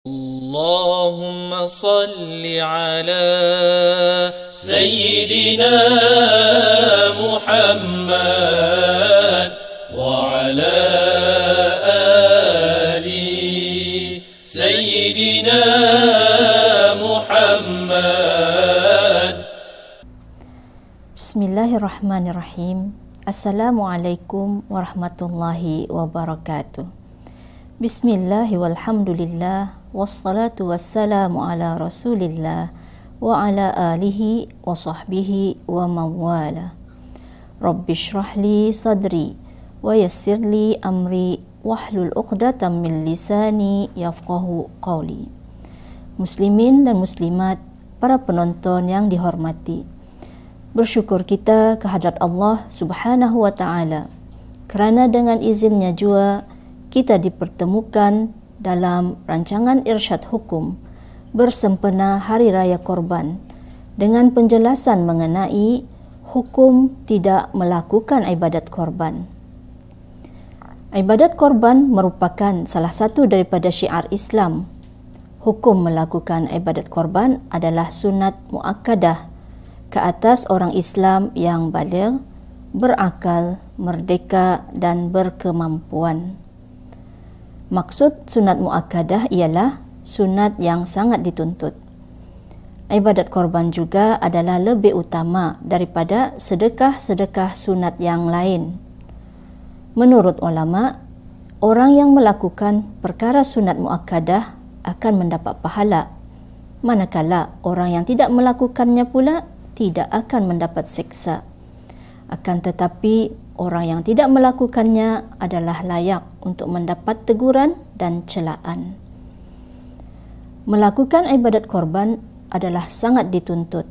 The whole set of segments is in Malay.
اللهم صل على سيدنا محمد وعلى آل سيدنا محمد. Bismillahirrahmanirrahim. Assalamualaikum warahmatullahi wabarakatuh. Bismillahi walhamdulillah wassalatu wassalamu ala rasulillah wa ala alihi wa sahbihi wa mawala. Rabbi shrahli sadri wa yassirli amri wahlul uqdatan min lisani yafqahu qawli. Muslimin dan muslimat, para penonton yang dihormati, bersyukur kita kehadrat Allah Subhanahu wa taala kerana dengan izinnya jua kita dipertemukan dalam rancangan Irsyad Hukum bersempena Hari Raya Korban dengan penjelasan mengenai hukum tidak melakukan ibadat korban. Ibadat korban merupakan salah satu daripada syiar Islam. Hukum melakukan ibadat korban adalah sunat muakkadah ke atas orang Islam yang baligh, berakal, merdeka dan berkemampuan. Maksud sunat muakkadah ialah sunat yang sangat dituntut. Ibadat korban juga adalah lebih utama daripada sedekah-sedekah sunat yang lain. Menurut ulama, orang yang melakukan perkara sunat muakkadah akan mendapat pahala, manakala orang yang tidak melakukannya pula tidak akan mendapat siksa. Akan tetapi, orang yang tidak melakukannya adalah layak untuk mendapat teguran dan celaan. Melakukan ibadat korban adalah sangat dituntut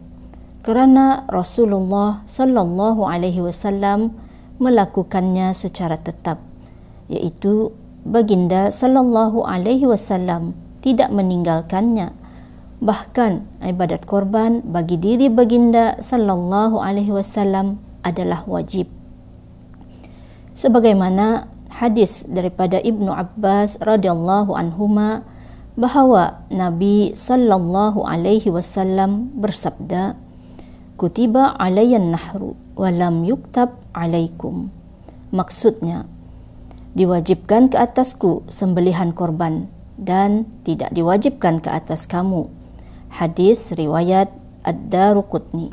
kerana Rasulullah sallallahu alaihi wasallam melakukannya secara tetap, iaitu baginda sallallahu alaihi wasallam tidak meninggalkannya. Bahkan ibadat korban bagi diri baginda sallallahu alaihi wasallam adalah wajib. Sebagaimana hadis daripada Ibnu Abbas radhiyallahu anhuma bahawa Nabi sallallahu alaihi wasallam bersabda, "Kutiba alayyan nahru wa lam yuktab alaikum." Maksudnya, diwajibkan ke atasku sembelihan korban dan tidak diwajibkan ke atas kamu. Hadis riwayat Ad-Daruqutni.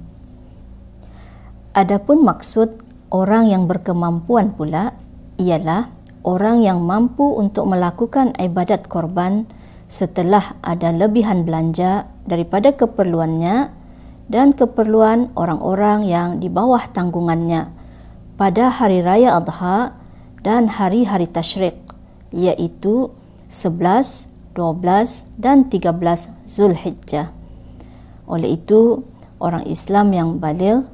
Adapun maksud orang yang berkemampuan pula ialah orang yang mampu untuk melakukan ibadat korban setelah ada lebihan belanja daripada keperluannya dan keperluan orang-orang yang di bawah tanggungannya pada hari raya Adha dan hari-hari tasyrik, iaitu 11, 12 dan 13 Zulhijjah. Oleh itu, orang Islam yang baligh,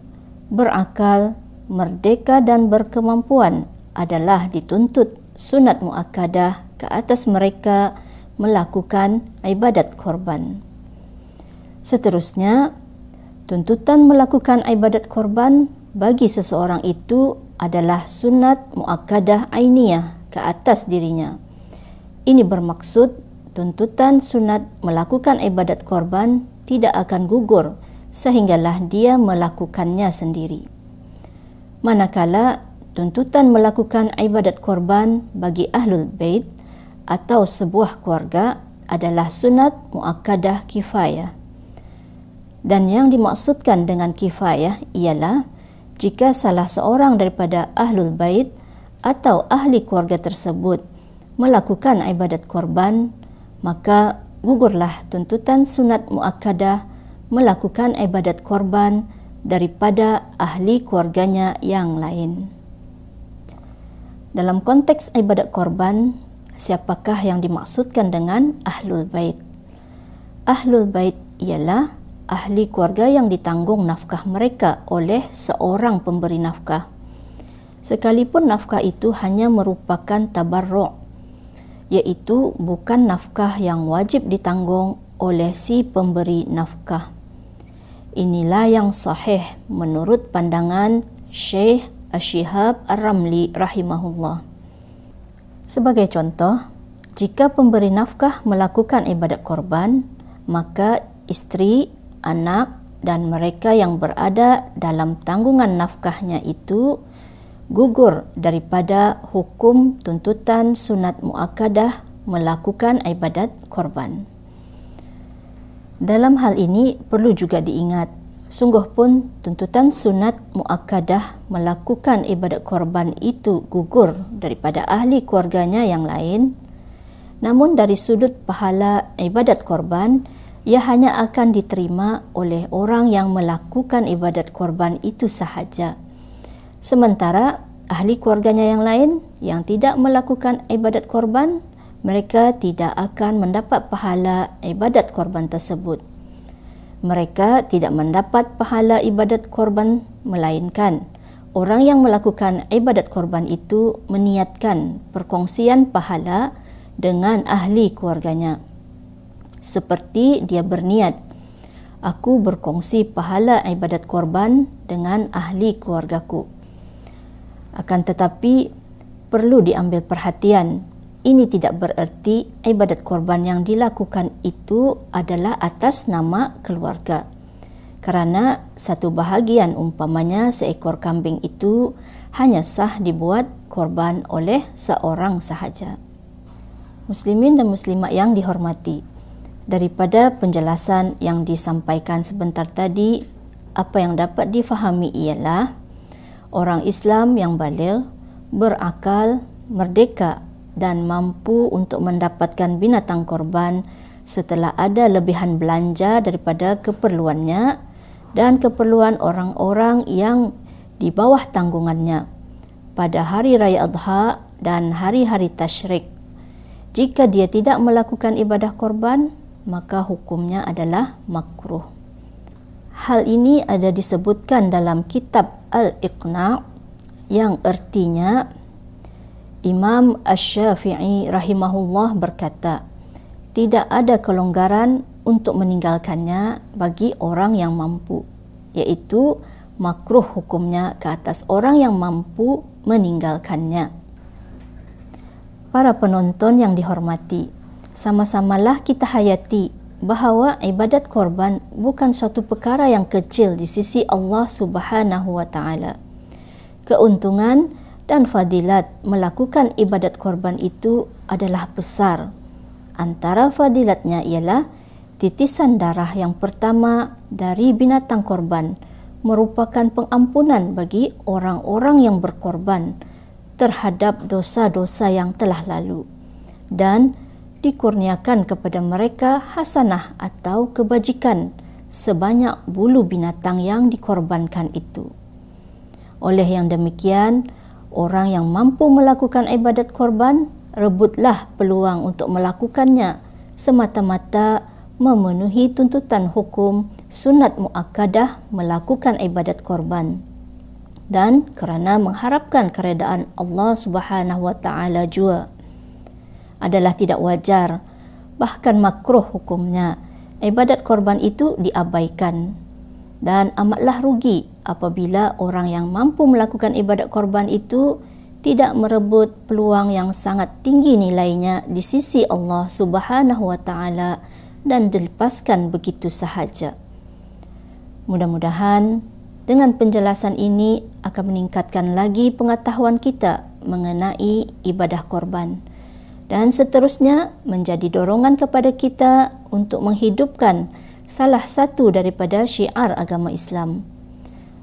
berakal, merdeka dan berkemampuan adalah dituntut sunat muakkadah ke atas mereka melakukan ibadat korban. Seterusnya, tuntutan melakukan ibadat korban bagi seseorang itu adalah sunat muakkadah ainiyah ke atas dirinya. Ini bermaksud tuntutan sunat melakukan ibadat korban tidak akan gugur sehinggalah dia melakukannya sendiri. Manakala tuntutan melakukan ibadat korban bagi Ahlul Bait atau sebuah keluarga adalah sunat muakkadah kifayah. Dan yang dimaksudkan dengan kifayah ialah jika salah seorang daripada Ahlul Bait atau ahli keluarga tersebut melakukan ibadat korban, maka gugurlah tuntutan sunat muakkadah melakukan ibadat korban daripada ahli keluarganya yang lain. Dalam konteks ibadat korban, siapakah yang dimaksudkan dengan Ahlul Bait? Ahlul Bait ialah ahli keluarga yang ditanggung nafkah mereka oleh seorang pemberi nafkah. Sekalipun nafkah itu hanya merupakan tabarruk, iaitu bukan nafkah yang wajib ditanggung oleh si pemberi nafkah. Inilah yang sahih menurut pandangan Syekh Ash-Shihab Ar-Ramli rahimahullah. Sebagai contoh, Jika pemberi nafkah melakukan ibadat korban, maka isteri, anak dan mereka yang berada dalam tanggungan nafkahnya itu gugur daripada hukum tuntutan sunat muakkadah melakukan ibadat korban. Dalam hal ini perlu juga diingat, sungguh pun tuntutan sunat muakkadah melakukan ibadat korban itu gugur daripada ahli keluarganya yang lain. Namun dari sudut pahala ibadat korban, ia hanya akan diterima oleh orang yang melakukan ibadat korban itu sahaja. Sementara ahli keluarganya yang lain yang tidak melakukan ibadat korban, mereka tidak akan mendapat pahala ibadat korban tersebut. Mereka tidak mendapat pahala ibadat korban, melainkan orang yang melakukan ibadat korban itu meniatkan perkongsian pahala dengan ahli keluarganya. Seperti dia berniat, aku berkongsi pahala ibadat korban dengan ahli keluargaku. Akan tetapi perlu diambil perhatian, ini tidak bererti ibadat korban yang dilakukan itu adalah atas nama keluarga. Kerana satu bahagian umpamanya seekor kambing itu hanya sah dibuat korban oleh seorang sahaja. Muslimin dan muslimat yang dihormati, daripada penjelasan yang disampaikan sebentar tadi, apa yang dapat difahami ialah orang Islam yang baligh, berakal, merdeka dan mampu untuk mendapatkan binatang korban setelah ada lebihan belanja daripada keperluannya dan keperluan orang-orang yang di bawah tanggungannya pada hari Raya Adha dan hari-hari Tasyrik. Jika dia tidak melakukan ibadah korban, maka hukumnya adalah makruh. Hal ini ada disebutkan dalam kitab Al-Iqna' yang artinya Imam Asy-Syafi'i rahimahullah berkata, tidak ada kelonggaran untuk meninggalkannya bagi orang yang mampu, iaitu makruh hukumnya ke atas orang yang mampu meninggalkannya. Para penonton yang dihormati, sama-samalah kita hayati bahawa ibadat korban bukan suatu perkara yang kecil di sisi Allah Subhanahu wa taala. Keuntungan dan fadilat melakukan ibadat korban itu adalah besar. Antara fadilatnya ialah titisan darah yang pertama dari binatang korban merupakan pengampunan bagi orang-orang yang berkorban terhadap dosa-dosa yang telah lalu, dan dikurniakan kepada mereka hasanah atau kebajikan sebanyak bulu binatang yang dikorbankan itu. Oleh yang demikian, orang yang mampu melakukan ibadat korban, rebutlah peluang untuk melakukannya semata-mata memenuhi tuntutan hukum sunat muakkadah melakukan ibadat korban, dan kerana mengharapkan keredaan Allah Subhanahu wa taala jua. Adalah tidak wajar, bahkan makruh hukumnya, ibadat korban itu diabaikan. Dan amatlah rugi apabila orang yang mampu melakukan ibadat korban itu tidak merebut peluang yang sangat tinggi nilainya di sisi Allah Subhanahu wa taala dan dilepaskan begitu sahaja. Mudah-mudahan dengan penjelasan ini akan meningkatkan lagi pengetahuan kita mengenai ibadah korban, dan seterusnya menjadi dorongan kepada kita untuk menghidupkan salah satu daripada syiar agama Islam.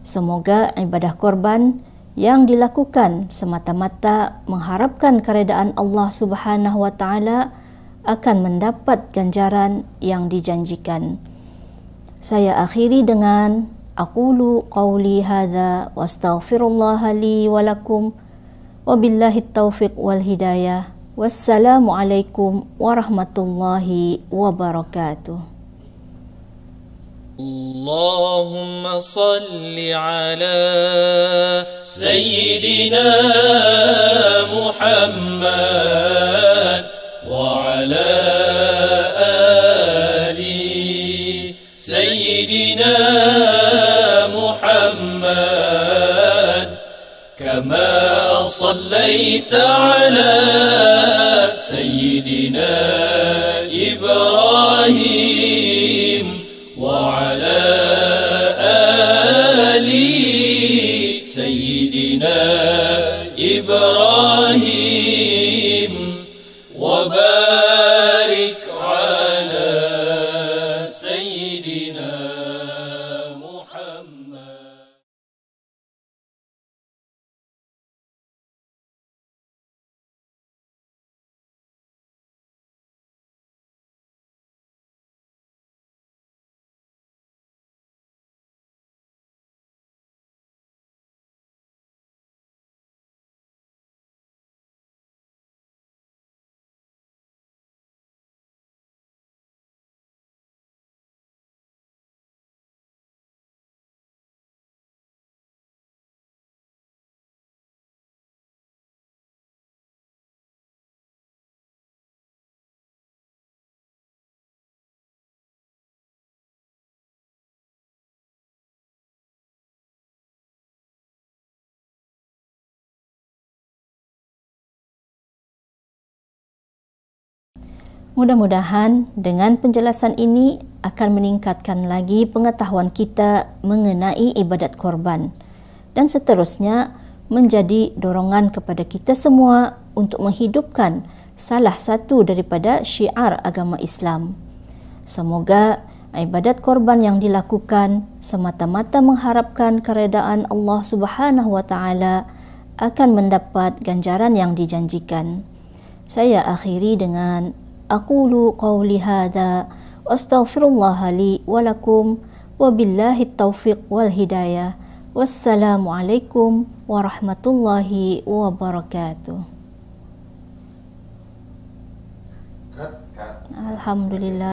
Semoga ibadah korban yang dilakukan semata-mata mengharapkan keredaan Allah Subhanahu wa taala akan mendapat ganjaran yang dijanjikan. Saya akhiri dengan aqulu qawli hadza wa astaghfirullah li wa lakum wa billahi taufiq wal hidayah. Wassalamualaikum warahmatullahi wabarakatuh. اللهم صل على سيدنا محمد وعلى آل سيدنا محمد كما صليت على سيدنا إبراهيم وعلى آل سيدنا إبراهيم وبارك على سيدنا محمد. Mudah-mudahan dengan penjelasan ini akan meningkatkan lagi pengetahuan kita mengenai ibadat korban dan seterusnya menjadi dorongan kepada kita semua untuk menghidupkan salah satu daripada syiar agama Islam. Semoga ibadat korban yang dilakukan semata-mata mengharapkan keredaan Allah Subhanahu wa taala akan mendapat ganjaran yang dijanjikan. Saya akhiri dengan aqulu qawli hadza wa astaghfirullah li wa lakum wa billahi taufiq wal hidayah. Wassalamualaikum warahmatullahi wabarakatuh. Alhamdulillah.